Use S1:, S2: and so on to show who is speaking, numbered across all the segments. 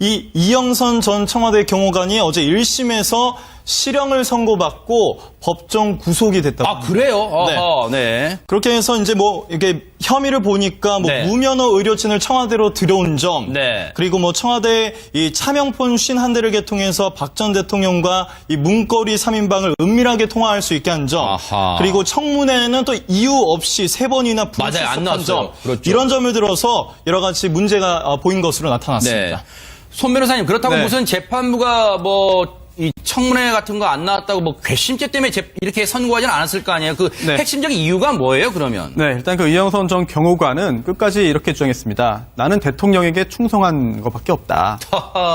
S1: 이 이영선 전 청와대 경호관이 어제 1심에서 실형을 선고받고 법정 구속이 됐다고.
S2: 아, 그래요? 어허, 네.
S1: 그렇게 해서 이제 뭐 이게 혐의를 보니까 뭐
S2: 네.
S1: 무면허 의료진을 청와대로 들여온 점,
S2: 네.
S1: 그리고 뭐 청와대 이 차명폰 51대를 개통해서 박 전 대통령과 이 문고리 3인방을 은밀하게 통화할 수 있게 한 점,
S2: 아하.
S1: 그리고 청문회는 또 이유 없이 3번이나
S2: 맞아요, 안
S1: 불출석한
S2: 나왔어요.
S1: 점,
S2: 그렇죠.
S1: 이런 점을 들어서 여러 가지 문제가 보인 것으로 나타났습니다.
S2: 네. 손 변호사님, 그렇다고
S1: 네.
S2: 무슨 재판부가 뭐, 이 청문회 같은 거 안 나왔다고 뭐 괘씸죄 때문에 이렇게 선고하지는 않았을 거 아니에요? 그
S3: 네.
S2: 핵심적인 이유가 뭐예요, 그러면?
S3: 네, 일단 그 이영선 전 경호관은 끝까지 이렇게 주장했습니다. 나는 대통령에게 충성한 것밖에 없다.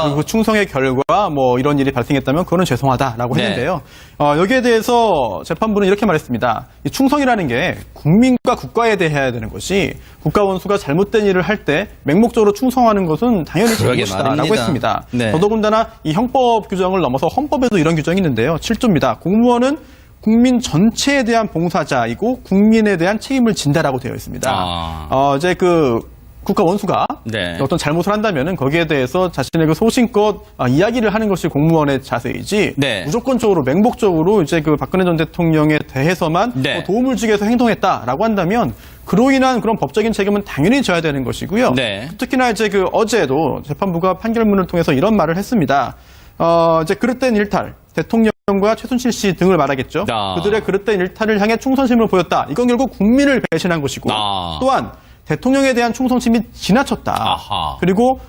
S3: 그리고 그 충성의 결과 뭐 이런 일이 발생했다면 그거는 죄송하다라고
S2: 네.
S3: 했는데요. 여기에 대해서 재판부는 이렇게 말했습니다. 이 충성이라는 게 국민과 국가에 대해 해야 되는 것이 국가 원수가 잘못된 일을 할 때 맹목적으로 충성하는 것은 당연히
S2: 그러게
S3: 잘못이다라고
S2: 말입니다.
S3: 했습니다.
S2: 네.
S3: 더더군다나 이 형법 규정을 넘어서 헌법에도 이런 규정이 있는데요. 7조입니다. 공무원은 국민 전체에 대한 봉사자이고 국민에 대한 책임을 진다라고 되어 있습니다. 이제 그 국가 원수가
S2: 네.
S3: 어떤 잘못을 한다면은 거기에 대해서 자신의 그 소신껏 이야기를 하는 것이 공무원의 자세이지
S2: 네.
S3: 무조건적으로 맹목적으로 이제 그 박근혜 전 대통령에 대해서만
S2: 네.
S3: 뭐 도움을 주기 위해서 행동했다라고 한다면 그로 인한 그런 법적인 책임은 당연히 져야 되는 것이고요.
S2: 네.
S3: 특히나 이제 그 어제도 재판부가 판결문을 통해서 이런 말을 했습니다. 이제 그릇된 일탈, 대통령과 최순실 씨 등을 말하겠죠. 그들의 그릇된 일탈을 향해 충성심을 보였다. 이건 결국 국민을 배신한 것이고 또한 대통령에 대한 충성심이 지나쳤다.
S2: 아하.
S3: 그리고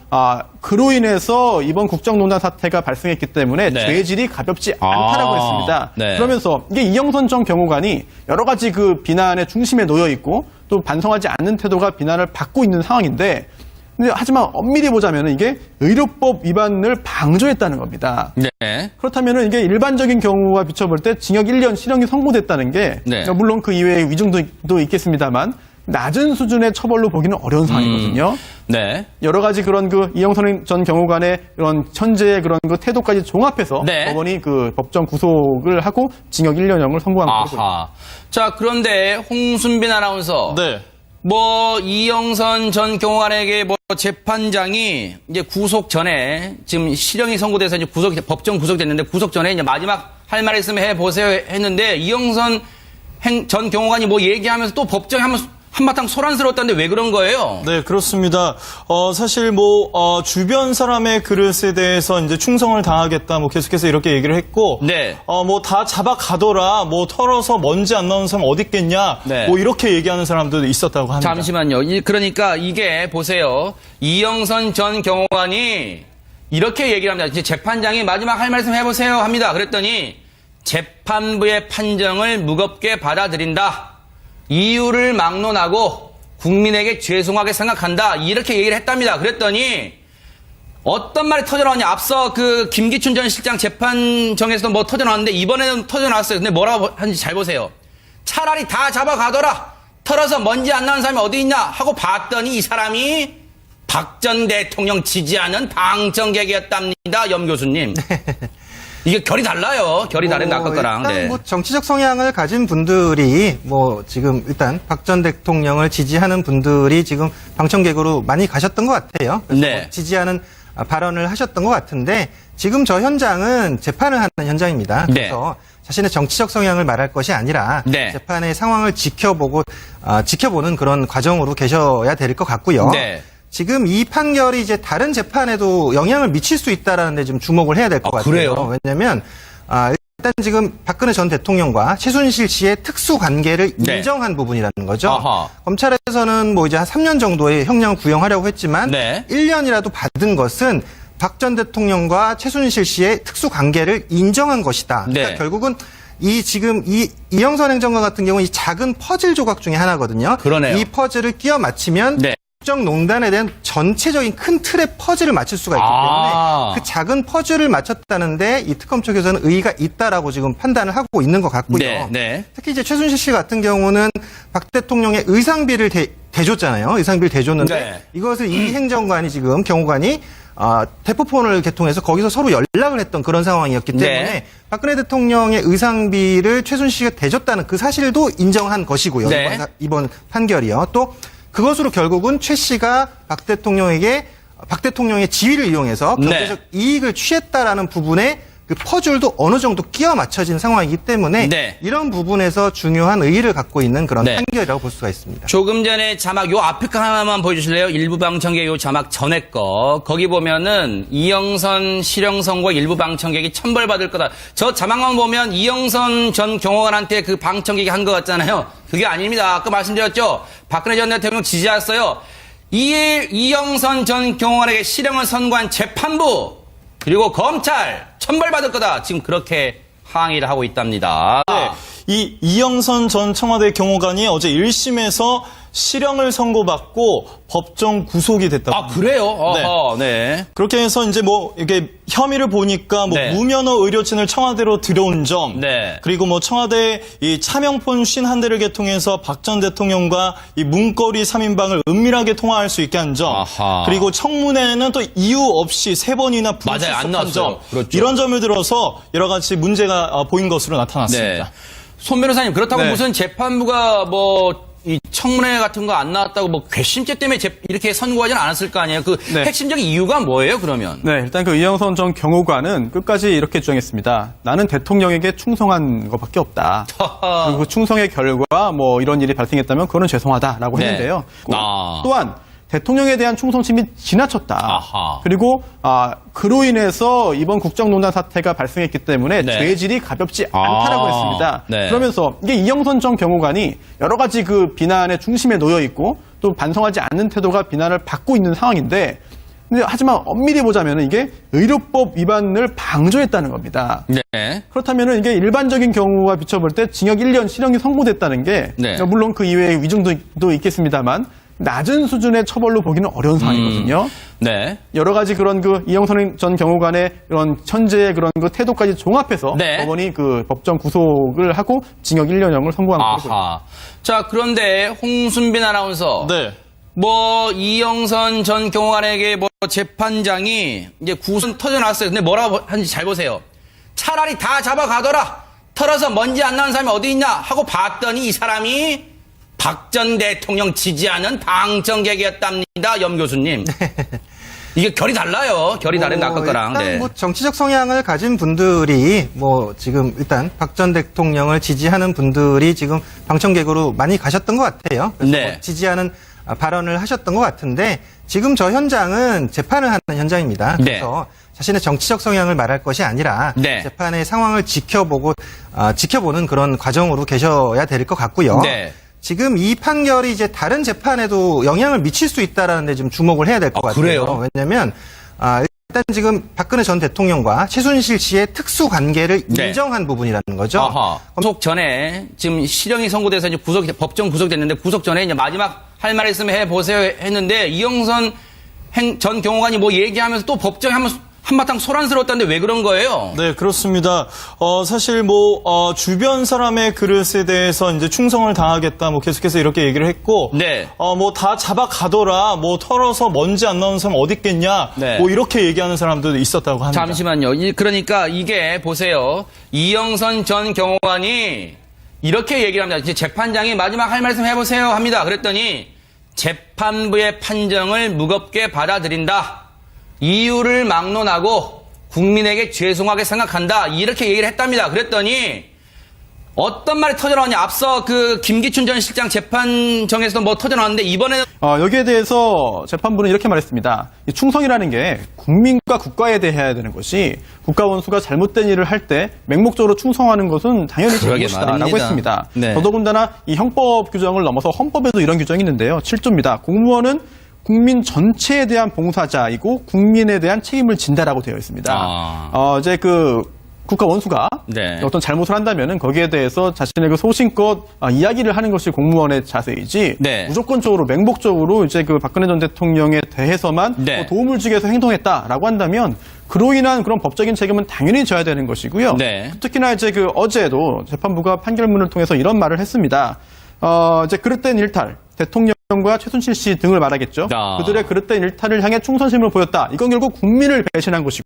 S3: 그로 인해서 이번 국정농단 사태가 발생했기 때문에
S2: 네.
S3: 죄질이 가볍지 않다라고 했습니다.
S2: 네.
S3: 그러면서 이게 이영선 전 경호관이 여러 가지 그 비난의 중심에 놓여 있고 또 반성하지 않는 태도가 비난을 받고 있는 상황인데 근데 하지만 엄밀히 보자면 이게 의료법 위반을 방조했다는 겁니다.
S2: 네.
S3: 그렇다면 이게 일반적인 경우와 비춰볼 때 징역 1년 실형이 선고됐다는 게
S2: 네.
S3: 물론 그 이외의 위증도 있겠습니다만 낮은 수준의 처벌로 보기는 어려운 상황이거든요.
S2: 네.
S3: 여러 가지 그런 그 이영선 전 경호관의 그런 현재의 그런 그 태도까지 종합해서
S2: 네.
S3: 법원이 그 법정 구속을 하고 징역 1년형을 선고한 거고.
S2: 아하. 자, 그런데 홍순빈 아나운서.
S1: 네.
S2: 뭐 이영선 전 경호관에게 뭐 재판장이 이제 구속 전에 지금 실형이 선고돼서 이제 법정 구속됐는데 구속 전에 이제 마지막 할 말 있으면 해 보세요 했는데 이영선 전 경호관이 뭐 얘기하면서 또 법정에 한바탕 소란스러웠다는데 왜 그런 거예요?
S1: 네, 그렇습니다. 사실 주변 사람의 그릇에 대해서 이제 충성을 다하겠다, 계속해서 이렇게 얘기를 했고,
S2: 네.
S1: 다 잡아가더라, 털어서 먼지 안 나오는 사람 어디 있겠냐,
S2: 네.
S1: 이렇게 얘기하는 사람들도 있었다고 합니다.
S2: 잠시만요. 그러니까 이게 보세요. 이영선 전 경호관이 이렇게 얘기를 합니다. 이제 재판장이 마지막 할 말씀 해보세요 합니다. 그랬더니 재판부의 판정을 무겁게 받아들인다. 이유를 막론하고 국민에게 죄송하게 생각한다. 이렇게 얘기를 했답니다. 그랬더니 어떤 말이 터져나왔냐. 앞서 그 김기춘 전 실장 재판정에서도 뭐 터져나왔는데 이번에는 터져나왔어요. 근데 뭐라고 하는지 잘 보세요. 차라리 다 잡아가더라. 털어서 먼지 안 나는 사람이 어디 있냐 하고 봤더니 이 사람이 박 전 대통령 지지하는 방청객이었답니다. 염 교수님. 이게 결이 달라요. 결이 다른데 아까 거랑.
S4: 일단 정치적 성향을 가진 분들이 지금 일단 박 전 대통령을 지지하는 분들이 지금 방청객으로 많이 가셨던 것 같아요. 그래서
S2: 네.
S4: 지지하는 발언을 하셨던 것 같은데 지금 저 현장은 재판을 하는 현장입니다. 그래서 자신의 정치적 성향을 말할 것이 아니라 재판의 상황을 지켜보는 그런 과정으로 계셔야 될 것 같고요. 지금 이 판결이 이제 다른 재판에도 영향을 미칠 수 있다라는 데 좀 주목을 해야 될 것 같아요.
S2: 그래요?
S4: 왜냐면 일단 지금 박근혜 전 대통령과 최순실 씨의 특수 관계를 인정한 부분이라는 거죠.
S2: 아하.
S4: 검찰에서는 이제 한 3년 정도의 형량을 구형하려고 했지만 1년이라도 받은 것은 박 전 대통령과 최순실 씨의 특수 관계를 인정한 것이다. 그러니까 결국은 지금 이영선 행정관 같은 경우는 이 작은 퍼즐 조각 중에 하나거든요.
S2: 그러네요.
S4: 이 퍼즐을 끼워 맞추면 국정농단에 대한 전체적인 큰 틀의 퍼즐을 맞출 수가 있기 때문에 그 작은 퍼즐을 맞췄다는데 이 특검 쪽에서는 의의가 있다라고 지금 판단을 하고 있는 것 같고요. 특히 이제 최순실 씨 같은 경우는 박 대통령의 의상비를 대줬잖아요. 의상비를 대줬는데 이것을 이 행정관이 지금 경호관이 대포폰을 개통해서 거기서 서로 연락을 했던 그런 상황이었기 때문에 박근혜 대통령의 의상비를 최순실 씨가 대줬다는 그 사실도 인정한 것이고요. 이번 판결이요. 또 그것으로 결국은 최 씨가 박 대통령에게 박 대통령의 지위를 이용해서 경제적 이익을 취했다라는 부분에 그 퍼즐도 어느 정도 끼워 맞춰진 상황이기 때문에 이런 부분에서 중요한 의의를 갖고 있는 그런 판결이라고 볼 수가 있습니다.
S2: 조금 전에 자막 요 앞에 거 하나만 보여주실래요? 일부 방청객 요 자막 전에 거 거기 보면은 이영선 실형 선고 일부 방청객이 천벌받을 거다. 저 자막만 보면 이영선 전 경호관한테 그 방청객이 한 것 같잖아요. 그게 아닙니다. 아까 말씀드렸죠. 박근혜 전 대통령 지지했어요. 이영선 전 경호관에게 실형을 선고한 재판부 그리고 검찰 천벌받을 거다. 지금 그렇게 항의를 하고 있답니다.
S1: 네, 이 이영선 전 청와대 경호관이 어제 1심에서 실형을 선고받고 법정 구속이 됐다고.
S2: 아, 그래요? 어허, 네.
S1: 그렇게 해서 이제 뭐 이게 혐의를 보니까 뭐 무면허 의료진을 청와대로 들여온 점, 그리고 뭐 청와대 이 차명폰 51대를 개통해서 박 전 대통령과 이 문거리 3인방을 은밀하게 통화할 수 있게 한 점, 그리고 청문회는 또 이유 없이 3번이나 불출석한 점,
S2: 그렇죠.
S1: 이런 점을 들어서 여러 가지 문제가 보인 것으로 나타났습니다.
S2: 손 변호사님, 그렇다고 무슨 재판부가 뭐 이 청문회 같은 거 안 나왔다고 뭐 괘씸죄 때문에 이렇게 선고하지는 않았을 거 아니에요? 그 핵심적인 이유가 뭐예요, 그러면?
S3: 네, 일단 그 이영선 전 경호관은 끝까지 이렇게 주장했습니다. 나는 대통령에게 충성한 것밖에 없다. 그리고 그 충성의 결과 뭐 이런 일이 발생했다면 그거는 죄송하다라고 했는데요. 또한 대통령에 대한 충성심이 지나쳤다. 그리고 그로 인해서 이번 국정농단 사태가 발생했기 때문에 죄질이 가볍지 않다라고 했습니다. 그러면서 이게 이영선 전 경호관이 여러 가지 그 비난의 중심에 놓여 있고 또 반성하지 않는 태도가 비난을 받고 있는 상황인데 근데 하지만 엄밀히 보자면 이게 의료법 위반을 방조했다는 겁니다. 그렇다면 이게 일반적인 경우와 비춰볼 때 징역 1년 실형이 선고됐다는 게 물론 그 이외의 위증도 있겠습니다만 낮은 수준의 처벌로 보기는 어려운 상황이거든요. 여러 가지 그런 그 이영선 전 경호관의 그런 현재의 그런 그 태도까지 종합해서 법원이 그 법정 구속을 하고 징역 1년형을 선고한 거죠.
S2: 자, 그런데 홍순빈 아나운서. 뭐 이영선 전 경호관에게 뭐 재판장이 이제 구속 터져나왔어요. 근데 뭐라고 하는지 잘 보세요. 차라리 다 잡아가더라. 털어서 먼지 안 나는 사람이 어디 있냐 하고 봤더니 이 사람이 박 전 대통령 지지하는 방청객이었답니다, 염 교수님. 이게 결이 달라요. 결이 다른 아까 거랑.
S4: 일단 뭐 정치적 성향을 가진 분들이 뭐 지금 일단 박 전 대통령을 지지하는 분들이 지금 방청객으로 많이 가셨던 것 같아요. 그래서 뭐 지지하는 발언을 하셨던 것 같은데 지금 저 현장은 재판을 하는 현장입니다. 그래서 자신의 정치적 성향을 말할 것이 아니라 재판의 상황을 지켜보는 그런 과정으로 계셔야 될 것 같고요. 지금 이 판결이 이제 다른 재판에도 영향을 미칠 수 있다라는 데 좀 주목을 해야 될 것 같아요.
S2: 그래요?
S4: 왜냐하면 일단 지금 박근혜 전 대통령과 최순실 씨의 특수 관계를 인정한 부분이라는 거죠.
S2: 구속 전에 지금 실형이 선고돼서 이제 법정 구속됐는데 구속 전에 이제 마지막 할 말 있으면 해보세요 했는데 이영선 전 경호관이 뭐 얘기하면서 또 법정에 한바탕 소란스러웠다는데 왜 그런 거예요?
S1: 네, 그렇습니다. 사실 주변 사람의 그릇에 대해서 이제 충성을 다하겠다, 계속해서 이렇게 얘기를 했고, 다 잡아가더라, 털어서 먼지 안 나오는 사람 어디 있겠냐, 이렇게 얘기하는 사람들도 있었다고 합니다.
S2: 잠시만요. 그러니까 이게 보세요. 이영선 전 경호관이 이렇게 얘기를 합니다. 이제 재판장이 마지막 할 말씀 해보세요 합니다. 그랬더니 재판부의 판정을 무겁게 받아들인다. 이유를 막론하고 국민에게 죄송하게 생각한다. 이렇게 얘기를 했답니다. 그랬더니 어떤 말이 터져나왔냐. 앞서 그 김기춘 전 실장 재판정에서도 뭐 터져나왔는데 이번에는
S3: 여기에 대해서 재판부는 이렇게 말했습니다. 이 충성이라는 게 국민과 국가에 대해 해야 되는 것이 국가원수가 잘못된 일을 할 때 맹목적으로 충성하는 것은 당연히 잘못이다라고 했습니다. 더더군다나 이 형법 규정을 넘어서 헌법에도 이런 규정이 있는데요. 7조입니다. 공무원은 국민 전체에 대한 봉사자이고 국민에 대한 책임을 진다라고 되어 있습니다. 이제 그 국가 원수가 어떤 잘못을 한다면은 거기에 대해서 자신의 그 소신껏 이야기를 하는 것이 공무원의 자세이지 무조건적으로 맹목적으로 이제 그 박근혜 전 대통령에 대해서만 도움을 주기 위해서 행동했다라고 한다면 그로 인한 그런 법적인 책임은 당연히 져야 되는 것이고요. 특히나 이제 그 어제도 재판부가 판결문을 통해서 이런 말을 했습니다. 이제 그릇된 일탈 대통령과 최순실 씨 등을 말하겠죠. 그들의 그릇된 일탈을 향해 충성심을 보였다. 이건 결국 국민을 배신한 것이고